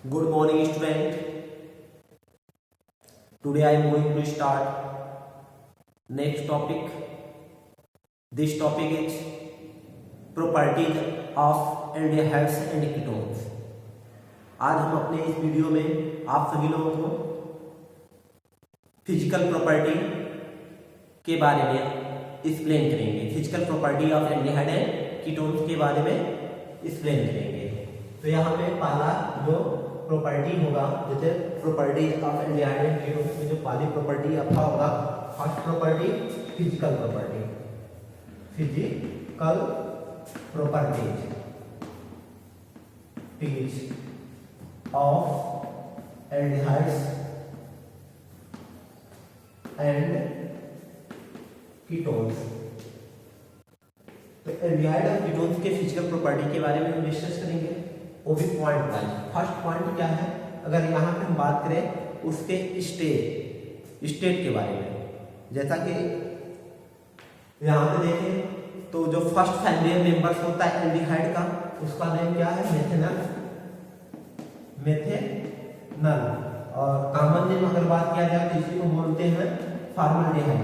Good morning, student. Today I am going to start next topic. This topic is properties of aldehydes and ketones. आज हम अपने इस video में आप सभी लोगों को फिजिकल प्रॉपर्टी के बारे में एक्सप्लेन करेंगे। Physical property of aldehyde and ketones के बारे में एक्सप्लेन करेंगे। तो यहाँ पे पहला जो प्रॉपर्टी होगा, जैसे properties of aldehyde and ketones में जो पहली प्रॉपर्टी आपका होगा, first property physical property. Physical properties of aldehydes and ketones. तो एल्डिहाइड और कीटोन्स के फिजिकल प्रॉपर्टी के बारे में हम डिस्कस करेंगे, वो भी पॉइंट वाइज। फर्स्ट पॉइंट क्या है, अगर यहाँ पे हम बात करें उसके स्टेट के बारे में, जैसा कि यहाँ पे देखें तो जो फर्स्ट फैमिली मेंबर्स होता है एल्डिहाइड का, उसका नेम क्या है, मेथेनल। और कॉमन नेम अगर बात किया जाए तो इसी को बोलते हैं फॉर्मल्डिहाइड,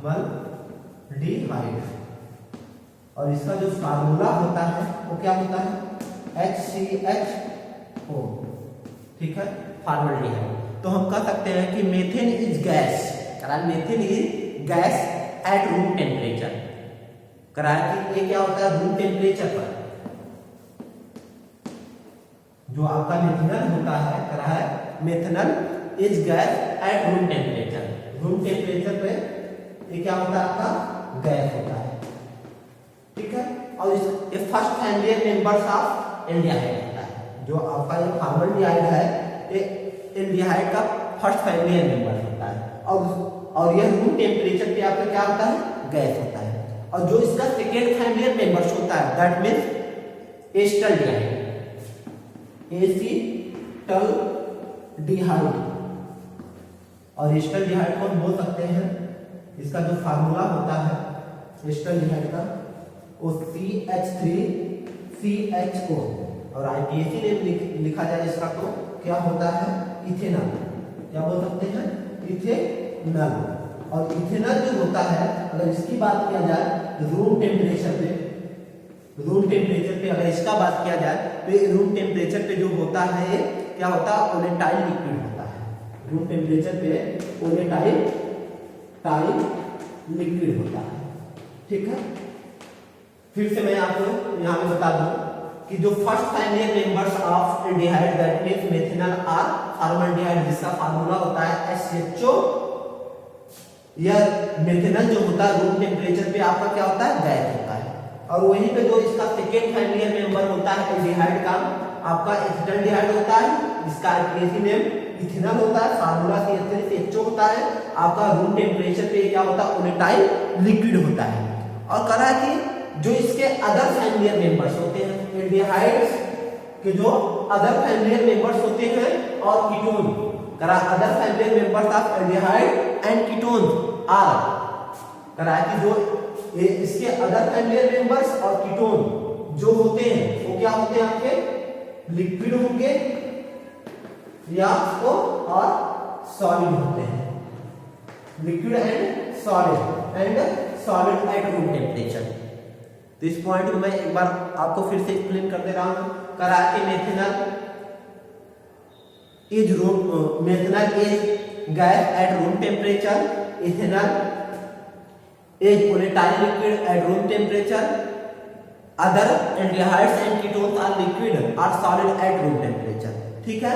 मल्डिहाइड। और इसका जो फार्मूला होता है वो क्या होता है, HCHO, ठीक है, फॉर्मल्डिहाइड। तो हम कह सकते हैं कि methane is gas, methane is gas at room temperature. कि ये क्या होता है, रूम टेम्परेचर पर जो आपका मेथेनल होता है, methanal is gas at room temperature. Room temperature पे ये क्या होता है, आपका गैस होता है, ठीक है। और ये first family members of aldehyde होता है। जो आपका ये फॉर्मल्डिहाइड है, ये एल्डिहाइड का फर्स्ट फैमिली मेंबर होता है। और ये रूम टेम्परेचर पे आपका क्या होता है, गैस होता है। और जो इसका सेकेंड फैमिली मेंबर्स होता है, दैट मींस एसिटाल्डिहाइड, एसिटाल्डिहाइड। और एसिटाल्डिहाइड को हम बोल सकते हैं, इसका जो फार्मूला होता है एसिटाल्डिहाइड का, वो CH3CHO। और IPAC ने लिखा जाए इसका तो क्या होता है, इथेनॉल। क्या बोल सकते हैं, इथेनॉल। और इथेनॉल जो होता है, अगर इसकी बात किया जाए रूम टेम्परेचर पे अगर इसका बात किया जाए तो ये रूम टेम्परेचर पे जो होता है, ये क्या होता है, वोलेटाइल लिक्विड होता है। रूम टेम्परेचर पे वोलेटाइल लिक्विड होता है, ठीक है। फिर से मैं आपको यहाँ पे बता दूं कि जो first family members of aldehyde, that means methanol और फॉर्मल्डिहाइड, जिसका फार्मूला होता है HCHO। यह मेथेनॉल जो होता है रूम टेम्परेचर पे आपका क्या होता है, गैस होता है। और वहीं पे जो इसका सेकेंड फैमिली मेंबर होता है एल्डिहाइड का, आपका एसिटाल्डिहाइड होता है, जिसका IPAC नेम इथेनॉल होता है, फार्मूला CH3CHO होता है। आपका रूम टेम्परेचर पे क्या होता है, वोलेटाइल लिक्विड होता है। और कहा कि जो इसके अदर फैमिली मेंबर्स होते हैं एल्डिहाइड्स के, जो अदर फैमिली मेंबर्स होते हैं, और ketone, other family members of aldehyde and ketone are, कि जो इसके अदर फैमिली मेंबर्स और कीटोन जो होते हैं वो क्या होते हैं, आपके लिक्विड होंगे या तो और सॉलिड होते हैं, liquid and solid at room temperature. तो इस पॉइंट को मैं एक बार आपको फिर से एक्सप्लेन कर दे रहा हूं। कि methanol is gas at room temperature, ethanol is volatile liquid at room temperature, other aldehydes and ketones are liquid और सॉलिड एट रूम टेम्परेचर, ठीक है।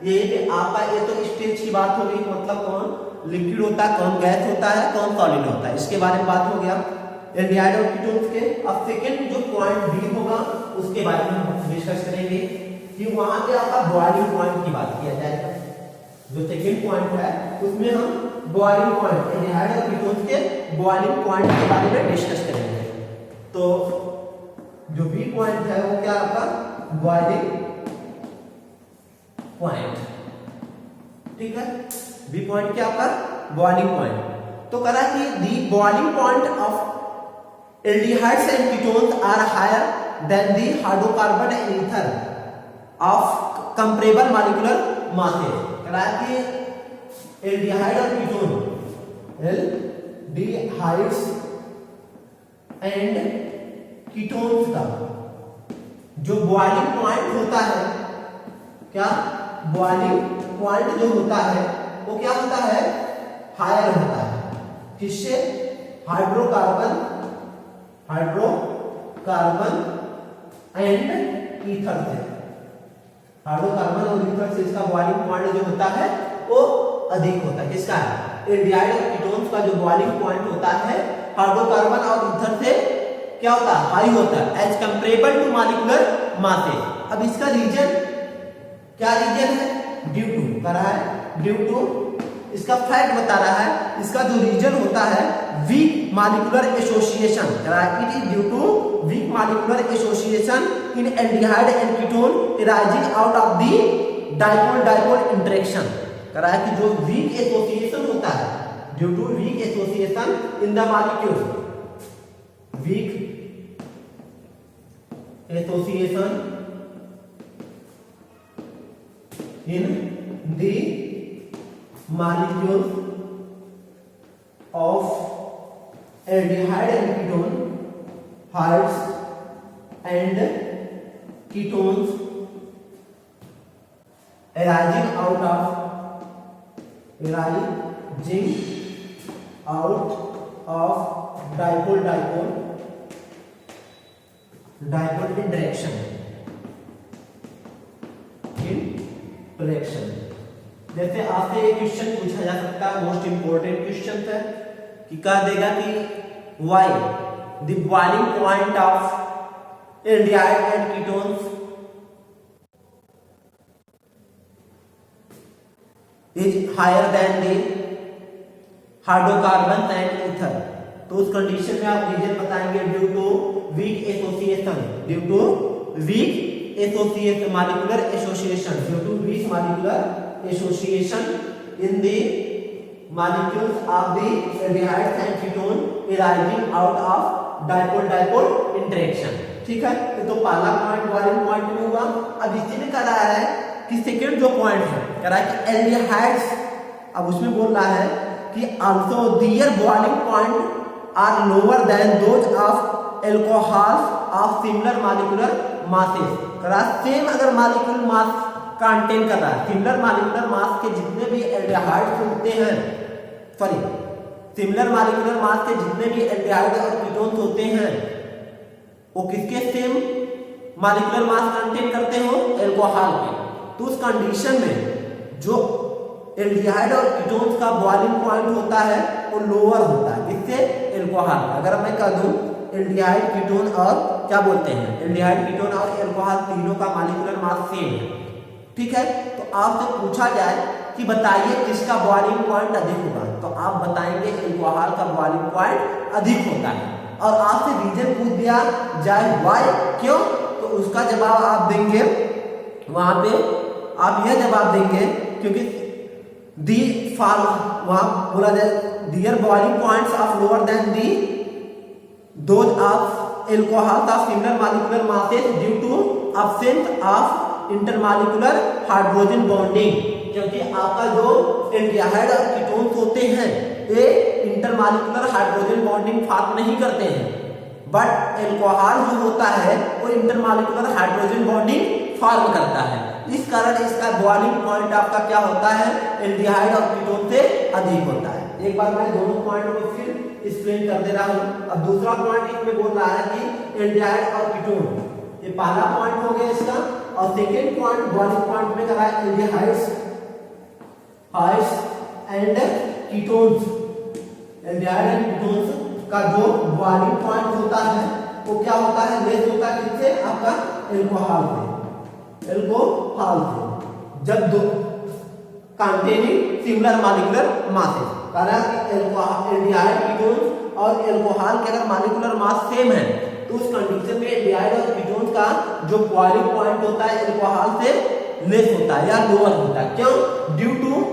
ये आपका ये तो स्टेज की बात हो गई, मतलब कौन लिक्विड होता है, कौन गैस होता है, कौन सॉलिड होता है, इसके बारे में बात हो गया एल्डिहाइड और कीटोन्स के। अब सेकंड जो पॉइंट बी होगा उसके बारे में हम डिस्कस करेंगे कि वहां पे आपका बॉइलिंग पॉइंट की बात किया जाएगा। जो सेकंड पॉइंट है उसमें हम बॉइलिंग पॉइंट, एल्डिहाइड और कीटोन्स के बॉइलिंग पॉइंट के बारे में डिस्कस करेंगे। तो जो बी पॉइंट है वो क्या आपका बॉइलिंग पॉइंट, ठीक है। बी पॉइंट क्या आपका बॉइलिंग पॉइंट। तो कहा कि the boiling point of aldehydes and ketones are higher than the hydrocarbon and ether of comparable molecular masses. कराया कि एल्डिहाइड और कीटोन, एल्डिहाइड्स एंड कीटोन्स का जो बॉइलिंग पॉइंट होता है, क्या बॉइलिंग पॉइंट जो होता है वो क्या होता है, हायर होता है। किससे? हाइड्रोकार्बन एंड ईथर से। हाइड्रोकार्बन और ईथर से इसका बॉइलिंग पॉइंट जो होता है वो अधिक होता है। किसका? एल्डिहाइड और कीटोन्स का जो बॉइलिंग पॉइंट होता है हाइड्रोकार्बन और ईथर से क्या होता है, हाई होता है, as comparable to molecular masses. अब इसका रीजन क्या रीजन है? ड्यू टू कर रहा है, ड्यू टू इसका फैक्ट बता रहा है, इसका जो रीजन होता है weak molecular association. It is due to weak molecular association in aldehyde and ketone arising out of the dipole interaction. करा है कि जो वीक एसोसिएशन होता है, due to weak association in the molecule, weak association in the molecules of aldehyde and ketone, hydes and ketones arising out of dipole interaction interaction. जैसे आपसे एक question पूछा जा सकता है, मोस्ट इंपोर्टेंट क्वेश्चन है कि कह देगा कि why the boiling point of aldehyde and ketones is higher than the hydrocarbon and ether. तो उस कंडीशन में आप रीजन बताएंगे due to weak association, due to weak association molecular association, due to weak molecular association in the molecules of the aldehydes and ketone arising out of dipole interaction. ठीक है, तो पहला point boiling point में हुआ। अब इसी में कह रहा है कि सेकंड जो पॉइंट है, कह रहा है कि एल्डिहाइड्स, अब उसमें बोल रहा है कि also their boiling point are lower than those of alcohols of similar molecular masses. Same अगर मॉलिक्यूलर मास कंटेन कर रहा है, सिमिलर मॉलिक्यूलर मास के जितने भी एल्डिहाइड्स होते हैं, सॉरी सिमिलर मॉलिक्यूलर मास के जितने भी एल्डिहाइड और कीटोन्स होते हैं वो किसके सेम मॉलिक्यूलर मास कंटेन करते हो? अल्कोहल के। तो उस कंडीशन में जो एल्डिहाइड और कीटोन्स का बॉइलिंग पॉइंट होता है वो लोअर होता है, किससे? अल्कोहल। अगर मैं कह दूं एल्डिहाइड कीटोन और क्या बोलते हैं, एल्डिहाइड कीटोन और अल्कोहल तीनों का मॉलिक्यूलर मास सेम है, ठीक है, तो आपसे पूछा जाए कि बताइए किसका बॉइलिंग पॉइंट अधिक होगा, तो आप बताएंगे अल्कोहल का बॉइलिंग पॉइंट अधिक होता है। और आपसे रीजन पूछ दिया जाए व्हाई, क्यों, तो उसका जवाब आप देंगे वहां पे, आप यह जवाब देंगे क्योंकि दी फाल वहां बोला जाए their boiling points of lower than the those of alcohol of similar molecular masses due to absence of intermolecular hydrogen bonding। क्योंकि आपका जो एल्डिहाइड और कीटोन्स होते हैं ये इंटरमॉलिक्यूलर हाइड्रोजन बॉन्डिंग फॉर्म नहीं करते हैं, बट अल्कोहल जो होता है वो इंटरमॉलिक्यूलर हाइड्रोजन बॉन्डिंग फॉर्म करता है। इस कारण इसका बॉइलिंग पॉइंट आपका क्या होता है, एल्डिहाइड और कीटोन से अधिक होता है। एक बार मैं दोनों पॉइंट को फिर एक्सप्लेन कर दे रहा हूं। अब दूसरा पॉइंट इसमें बोल रहा है कि एल्डिहाइड और कीटोन, ये पहला पॉइंट हो गया इसका, और सेकंड पॉइंट बॉइलिंग पॉइंट में करा है aldehydes and ketones. Aldehyde and ketones का जो बॉइलिंग पॉइंट होता है वो क्या होता है, लेस होता है किससे, आपका अल्कोहल से, जब दो कंटेनिंग सिमिलर मॉलिक्यूलर मासेस। कारण कि एल्डिहाइड कीटोन्स और अल्कोहल के अगर मॉलिक्यूलर मास सेम है तो उस कंडीशन में एल्डिहाइड और कीटोन्स का जो बॉइलिंग पॉइंट होता है अल्कोहल से लेस होता है या लोअर होता है। क्यों? Due to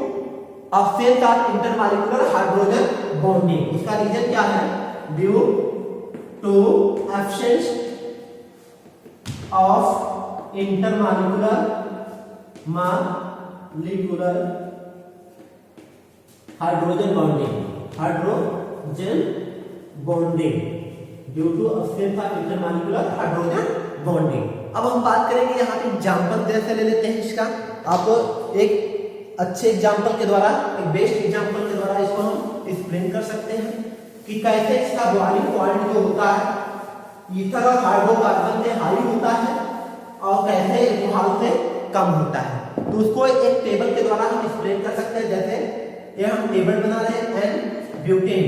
absence of intermolecular hydrogen bonding। उसका रीजन क्या है, due to absence of intermolecular molecular hydrogen bonding due to absence of intermolecular hydrogen bonding. अब हम बात करेंगे यहाँ पे एग्जाम्पल जैसे ले लेते हैं इसका, आपको एक अच्छे एग्जाम्पल के द्वारा, एक बेस्ट एग्जाम्पल के द्वारा इसको हम एक्सप्लेन कर सकते हैं कि कैसे इसका बॉइलिंग पॉइंट जो होता है ईथर और हाइड्रोकार्बन से हाई होता है और कैसे अल्कोहल से कम होता है। तो उसको एक टेबल के द्वारा हम एक्सप्लेन कर सकते हैं। जैसे ये हम टेबल बना रहे हैं एन ब्यूटेन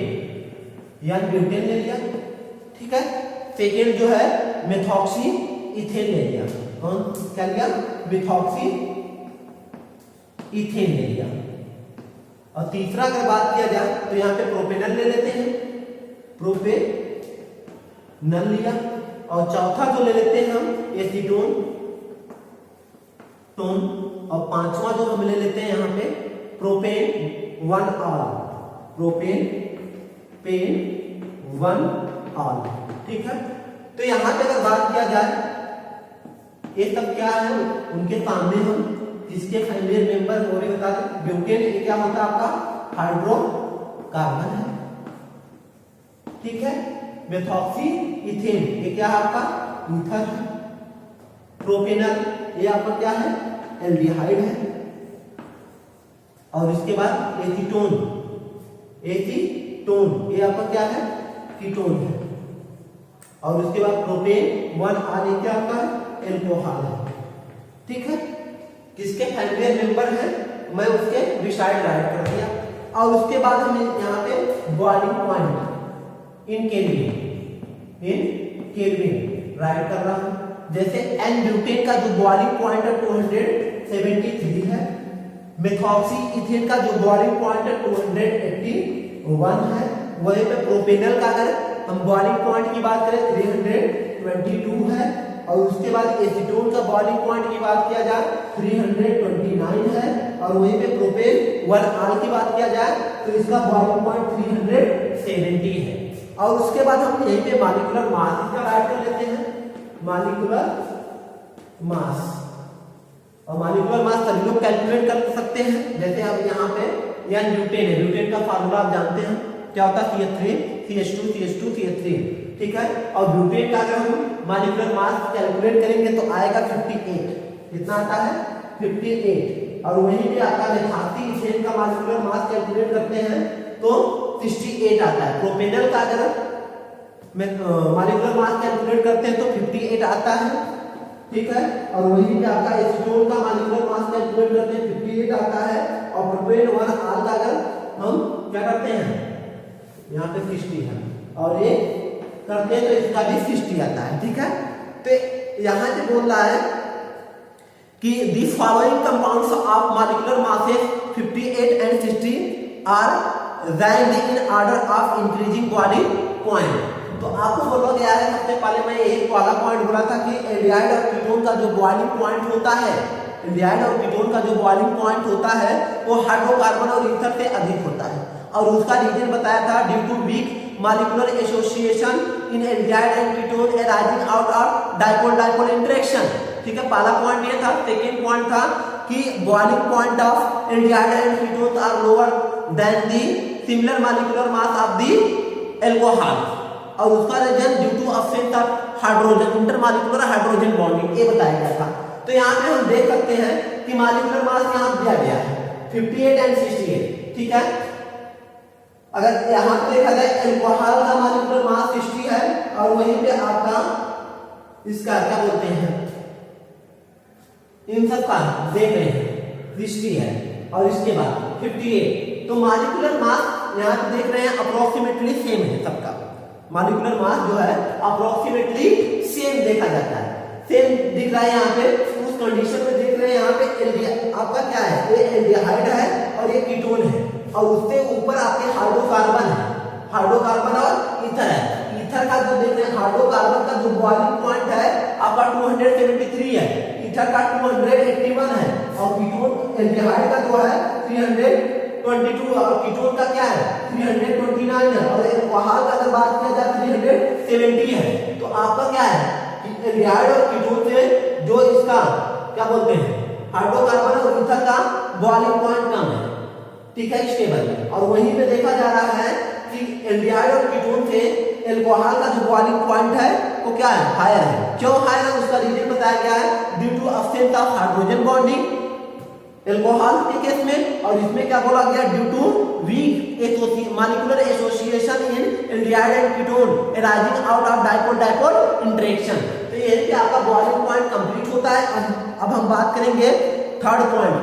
ले लिया, ठीक है। सेकेंड जो है मेथॉक्सी इथेन ले लिया, कौन क्या लिया, मेथॉक्सी इथेन ले लिया। और तीसरा अगर बात किया जाए तो यहाँ पे प्रोपेनल ले लेते हैं, प्रोपेनल लिया। और चौथा जो ले लेते हैं हम एसीटोन और पांचवा जो हम ले लेते हैं यहाँ पे प्रोपेन 1 ऑल, ठीक है। तो यहाँ पे अगर बात किया जाए ये सब क्या है उनके सामने हम जिसके फैमिलियर मेंबर वो भी बता दें। ब्यूटेन ये क्या होता है आपका हाइड्रोकार्बन है, ठीक है। मेथॉक्सी इथेन ये क्या है आपका ईथर है। प्रोपेनल ये आपका क्या है एल्डिहाइड है। और इसके बाद एसीटोन ये आपका क्या है कीटोन है। और उसके बाद प्रोपेन 1 ऑल ये क्या आपका एल्कोहल है, ठीक है। किसके फैमिलियर मेंबर है मैं उसके डिसाइड राइट कर दिया। और उसके बाद हम यहाँ पे boiling point in kelvin right कर रहा हूं। जैसे एन ब्यूटेन का जो बॉइलिंग पॉइंट है 273 है, मेथॉक्सी इथेन का जो बॉइलिंग पॉइंट है 281 है। वहीं पे प्रोपेनल का अगर हम बॉइलिंग पॉइंट की बात करें 322 है। और उसके बाद एसीटोन का बॉइलिंग पॉइंट की बात किया जाए 329 है। और वहीं पे प्रोपेन 1 ऑल की बात किया जाए तो इसका बॉइलिंग पॉइंट 370 है। और उसके बाद हम यहीं पे मॉलिक्यूलर मास का राइट कर लेते हैं, मॉलिक्यूलर मास। और मॉलिक्यूलर मास सभी लोग कैलकुलेट कर सकते हैं। जैसे अब यहाँ पे यह ब्यूटेन है, ब्यूटेन का फार्मूला आप जानते हैं क्या होता है CH3, ठीक है। और ब्यूटेन का अगर हम मॉलिक्यूलर मास कैलकुलेट करेंगे तो आएगा 58। कितना आता है 58। और वहीं पे आता है मेथॉक्सी इथेन का मॉलिक्यूलर मास कैलकुलेट करते हैं तो 68 आता है। प्रोपेनल का अगर मॉलिक्यूलर मास कैलकुलेट करते हैं तो 58 आता है, ठीक है। और वहीं पे आपका एसीटोन का मॉलिक्यूलर मास कैलकुलेट करते हैं 58 आता है। और प्रोपेन 1 ऑल का अगर हम क्या करते हैं यहाँ पे 60 है और ये करते हैं तो इसका भी 60 आता है, ठीक है। तो यहाँ से बोल रहा है कि the following compounds of molecular masses 58 and 60 are ranked in order of increasing boiling point. तो आपको बोला गया है, सबसे पहले मैं एक वाला पॉइंट बोला था कि एल्डिहाइड और कीटोन का जो बॉइलिंग पॉइंट होता है, एल्डिहाइड और कीटोन का जो बॉइलिंग पॉइंट होता है वो हाइड्रोकार्बन और ईथर से अधिक होता है। और उसका रीजन बताया था due to weak molecular association in aldehyde and ketone arising out of dipole interaction, ठीक है। पहला पॉइंट ये था। सेकेंड पॉइंट था कि boiling point of aldehyde and ketone are lower than the similar molecular mass of the alcohol. और उसका reason due to absence of hydrogen intermolecular hydrogen bonding, ये बताया गया था। तो यहाँ पे हम देख सकते हैं कि मॉलिक्यूलर मास यहाँ दिया गया है 58 एंड 68, ठीक है। अगर यहाँ पे देखा जाए एल्कोहल का मॉलिक्यूलर मास 60 है और वहीं पे आपका इसका क्या बोलते हैं इन सब का देख रहे हैं 60 है और इसके बाद 58। तो मॉलिक्यूलर मास यहाँ पे देख रहे हैं अप्रोक्सीमेटली सेम है सबका। मॉलिक्यूलर मास जो है अप्रोक्सीमेटली सेम देखा जाता है, सेम दिख रहा है यहाँ पे। उस कंडीशन में देख रहे हैं यहाँ पे आपका क्या है, ये एल्डिहाइड है और ये कीटोन है। और उससे ऊपर आपके हाइड्रोकार्बन है, हाइड्रोकार्बन और ईथर है। ईथर का जो देख रहे हैं हाइड्रोकार्बन का जो बॉइलिंग पॉइंट है आपका 273 है, ईथर का 281 है। और कीटोन एल्डिहाइड का जो है 322 और कीटोन का क्या है 329 है। और एल्कोहल का अगर बात किया जाए 370 है। तो आपका क्या है एल्डिहाइड और कीटोन से जो इसका क्या बोलते हैं हाइड्रोकार्बन और ईथर का बॉइलिंग पॉइंट कम है, ठीक है, स्टेबल है। और वहीं पे देखा जा रहा है कि एल्डिहाइड और कीटोन के एल्कोहल का जो बॉइलिंग पॉइंट है वो क्या है, हायर है। क्यों हायर है, उसका रीजन बताया गया है due to absence of hydrogen bonding alcohol के केस में, और इसमें क्या बोला गया, due to weak molecular association in aldehyde and ketone arising out of dipole dipole interaction. तो ये है कि आपका बॉइलिंग पॉइंट कंप्लीट होता है। अब हम बात करेंगे थर्ड पॉइंट,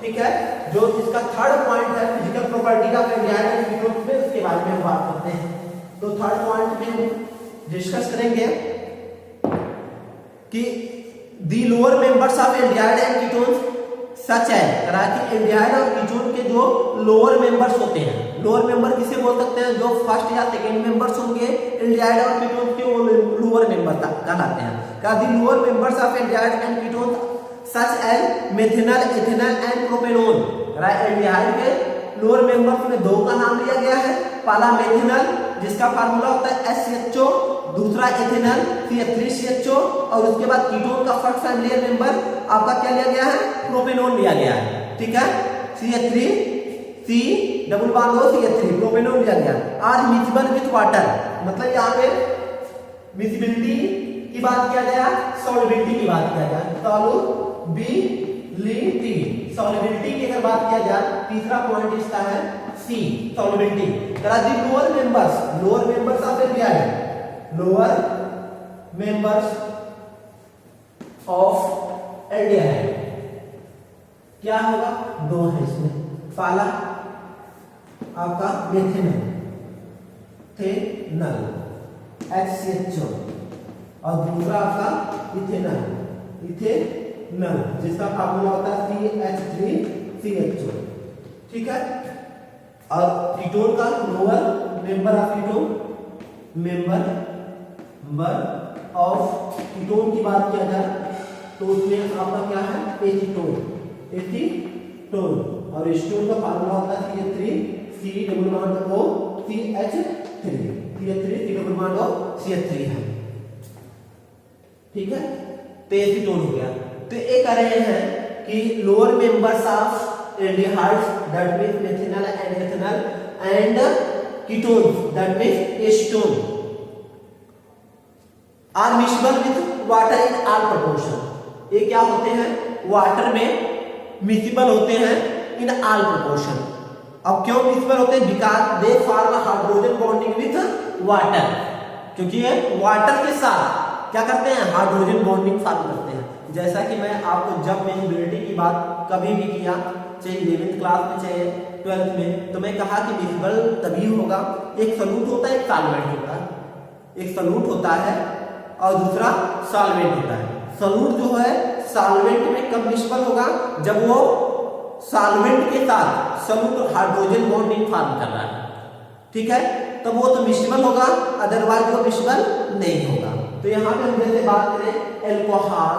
ठीक है, जो इसका थर्ड पॉइंट है physical property of aldehyde and ketone में, उसके बारे में हम बात करते हैं। तो थर्ड पॉइंट में हम डिस्कस करेंगे कि the lower members of aldehyde and ketone such है, कि एल्डिहाइड और कीटोन के जो लोअर मेंबर्स होते हैं, लोअर मेंबर किसे बोल सकते हैं, जो फर्स्ट या सेकंड मेंबर्स होंगे एल्डिहाइड और कीटोन के, वो लोअर मेंबर कहलाते हैं। का the lower members of aldehyde and ketone such as methanol, ethanol and propanol. Aldehyde के लोअर मेंबर्स में दो का नाम लिया गया है, पहला मेथेनॉल जिसका फार्मूला होता है SCHO, दूसरा एथेनॉल CH3CHO, और उसके बाद कीटोन का फर्स्ट फैमिलियर मेंबर आपका क्या लिया गया है, प्रोपेनॉल लिया गया है, ठीक है, CH3C double bond O CH3 propanol लिया गया। आर मिक्सिबल विद वाटर, मतलब यहाँ पे मिक्सिबिलिटी की बात किया गया, सॉल्युबिलिटी की बात किया गया, सॉल्युबिलिटी, सॉल्युबिलिटी की अगर बात किया जाए, तीसरा पॉइंट इसका है C solubility. Lower members of aldehyde, lower members of aldehyde क्या होगा, दो है इसमें, पहला आपका मेथेनॉल HCHO, और दूसरा आपका इथेनॉल जिसका फार्मूला होता है CH3CHO, ठीक है। और कीटोन का लोअर मेंबर ऑफ कीटोन की बात किया जाए तो उसमें आपका क्या है, एसीटोन, और एसीटोन का फार्मूला होता है CH3C double bond O CH3 double bond O CH3 है, ठीक है। तो एसीटोन हो गया। तो ये कह रहे हैं कि lower members of aldehydes that means methanol and ethanol and ketones that means acetone are miscible with water in all proportion. ये क्या होते हैं, वाटर में मिक्सबल होते हैं इन ऑल प्रोपोर्शन। अब क्यों मिक्सबल होते हैं, because they form hydrogen bonding with water, क्योंकि ये वाटर के साथ क्या करते हैं, हाइड्रोजन बॉन्डिंग फॉर्म करते हैं। जैसा कि मैं आपको जब मिक्सिबिलिटी की बात कभी भी किया, चाहे 11th क्लास में चाहे 12th में, तो मैं कहा कि मिक्सिबल तभी होगा, एक सॉल्यूट होता है, एक सॉल्वेंट होता है, एक सॉल्यूट होता है और दूसरा सॉल्वेंट होता है। सॉल्यूट जो है सॉल्वेंट में कब मिक्सिबल होगा, जब वो सॉल्वेंट के साथ सॉल्यूट हाइड्रोजन बॉन्डिंग फॉर्म कर रहा है, ठीक है, तब वो तो मिक्सिबल होगा, अदरवाइज वो मिक्सिबल नहीं होगा। तो यहाँ पे हम जैसे बात करें एल्कोहल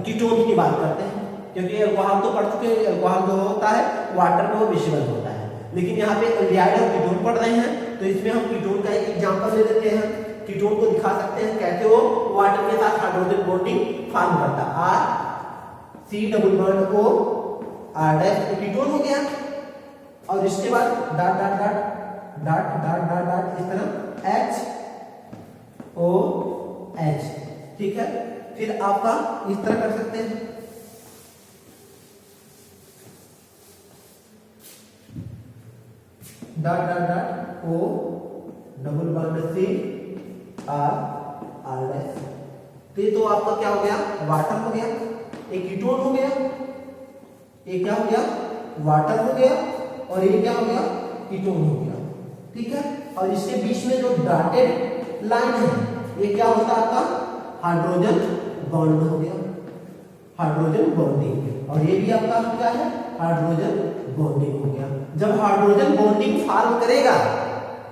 कीटोन की बात करते हैं, क्योंकि एल्कोहल तो पढ़ चुके हैं, एल्कोहल जो होता है वाटर में वो मिक्सिबल होता है, लेकिन यहाँ पे एल्डिहाइड और कीटोन पढ़ रहे हैं, तो इसमें हम कीटोन का एक एग्जांपल ले लेते हैं। कीटोन को दिखा सकते हैं कैसे वो वाटर के साथ हाइड्रोजन बॉन्डिंग फॉर्म करता है, R C double bond O R dash ketone हो गया, और इसके बाद dot dot dot dot dot dot dot इस तरह HOH, ठीक है। फिर आपका इस तरह कर सकते हैं, dot dot dot O double bond C R dash. तो आपका क्या हो गया, वाटर हो गया, एक कीटोन हो गया, एक क्या हो गया, वाटर हो गया, और ये क्या हो गया, कीटोन हो गया, ठीक है। और इसके बीच में जो डॉटेड लाइन है, ये क्या होता है आपका, हाइड्रोजन बॉन्ड हो गया, हाइड्रोजन बॉन्डिंग, और ये भी आपका क्या है, हाइड्रोजन बॉन्डिंग हो गया। जब हाइड्रोजन बॉन्डिंग फॉर्म करेगा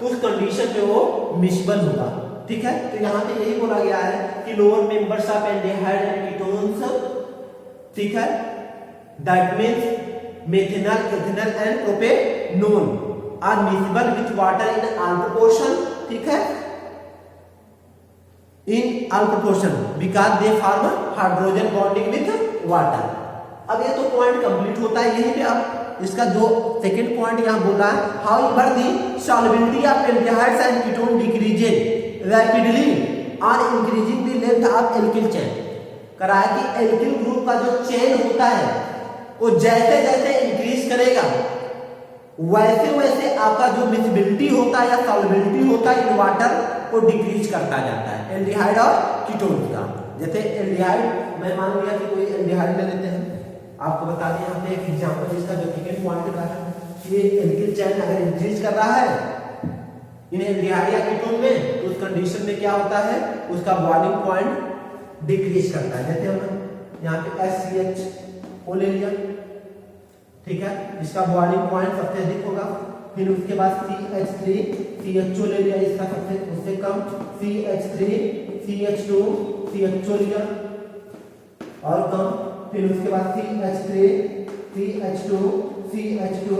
तो उस कंडीशन में वो मिक्सिबल होगा, ठीक है। तो यहाँ पे यही बोला गया है कि lower members of aldehyde and ketones, ठीक है, that means methanol, ethanol and propanol are miscible with water in all proportion, ठीक है, in all proportion because they form hydrogen bonding with water. अब ये तो पॉइंट कंप्लीट होता है, यहीं पे अब इसका जो सेकंड पॉइंट यहाँ बोला है, however the solubility of aldehydes and ketone decreases rapidly और increasing the length of alkyl chain. करा है कि एल्किल ग्रुप का जो चेन होता है वो जैसे जैसे इंक्रीज करेगा वैसे वैसे आपका जो मिसिबिलिटी होता है या सॉल्वेबिलिटी होता है इन वाटर को डिक्रीज करता जाता है एल्डिहाइड और कीटोन का। जैसे एल्डिहाइड, मैं मान लिया कि कोई एल्डिहाइड ले लेते हैं, आपको बता दें यहाँ पे एक एग्जांपल इसका जो सेकंड पॉइंट का है, ये एल्किल चेन अगर इंक्रीज कर रहा है इन एल्डिहाइड या कीटोन में तो उस कंडीशन में क्या होता है, उसका बॉइलिंग पॉइंट डिक्रीज करता है। जैसे हम यहाँ पे HCHO ले लिया, ठीक है, इसका बॉइलिंग पॉइंट सबसे अधिक होगा। फिर उसके बाद CH3 CHO ले लिया, इसका सबसे उससे कम, CH3 CH2 CHO लिया और कम। फिर उसके बाद CH3 CH2 CH2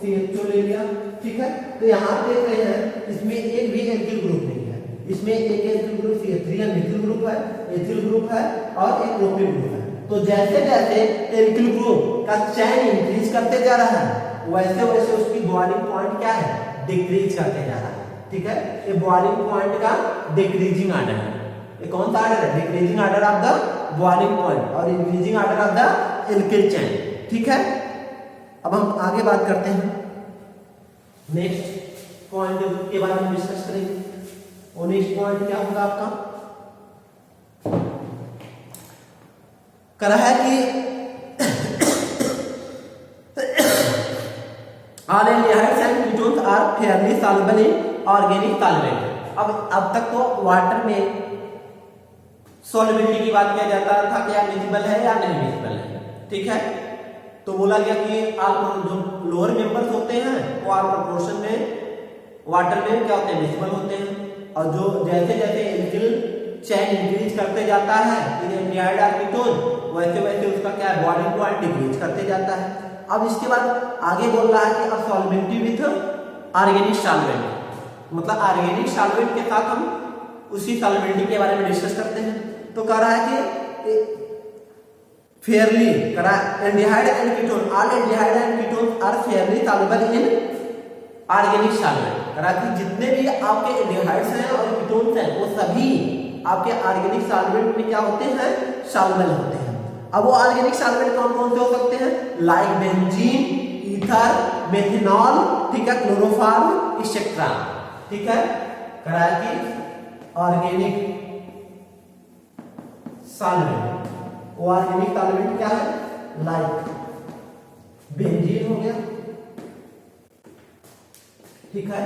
CHO ले लिया, ठीक है। तो यहाँ देख रहे हैं इसमें एक भी एल्किल ग्रुप नहीं है, इसमें एक alkyl group CH3 methyl group है, एथिल ग्रुप है और एक प्रोपिल ग्रुप है। तो जैसे जैसे एल्किल ग्रुप का चेन इंक्रीज करते जा रहा है वैसे वैसे उसकी बॉइलिंग पॉइंट क्या है, डिक्रीज करते जा रहा है, ठीक है। ये बॉइलिंग पॉइंट का डिक्रीजिंग आर्डर है। ये कौन सा आर्डर है, decreasing order of the boiling point और increasing order of the alkyl chain, ठीक है। अब हम आगे बात करते हैं, नेक्स्ट पॉइंट के बारे में डिस्कस करेंगे। और नेक्स्ट पॉइंट क्या होगा आपका, करा है कि all aldehydes and ketones are fairly soluble in organic solvent। अब तक तो वाटर में सॉल्युबिलिटी की बात किया जाता था, क्या मिसिबल है या नहीं मिसिबल है, ठीक है। तो बोला गया कि जो लोअर मेंबर्स होते हैं वो आर प्रोपोर्शन में वाटर में क्या होते हैं, मिसिबल होते हैं। और जो जैसे जैसे एल्किल चेन इंक्रीज करते जाता है इन एल्डिहाइड और कीटोन वैसे वैसे उसका क्या है, बॉइलिंग पॉइंट डिक्रीज करते जाता है। अब इसके बाद आगे बोल रहा है कि अब सॉल्वेबिलिटी विथ ऑर्गेनिक सॉल्वेंट, मतलब ऑर्गेनिक सॉल्वेंट के साथ हम उसी सॉल्वेबिलिटी के बारे में डिस्कस करते हैं। तो कह रहा है कि फेयरली करा aldehyde and ketone, all aldehyde and ketone are fairly soluble in organic solvent. करा कि जितने भी आपके एल्डिहाइड्स हैं और कीटोन्स हैं वो सभी आपके ऑर्गेनिक सॉल्वेंट में क्या होते हैं, सॉल्युबल होते हैं। अब वो ऑर्गेनिक सॉल्वेंट कौन कौन से हो सकते हैं, लाइक बेंजीन, ईथर, मेथनॉल, ठीक है, क्लोरोफॉर्म एक्सेट्रा, ठीक है। करा कि ऑर्गेनिक सॉल्वेंट, वो ऑर्गेनिक सॉल्वेंट क्या है, लाइक बेंजीन हो गया, ठीक है,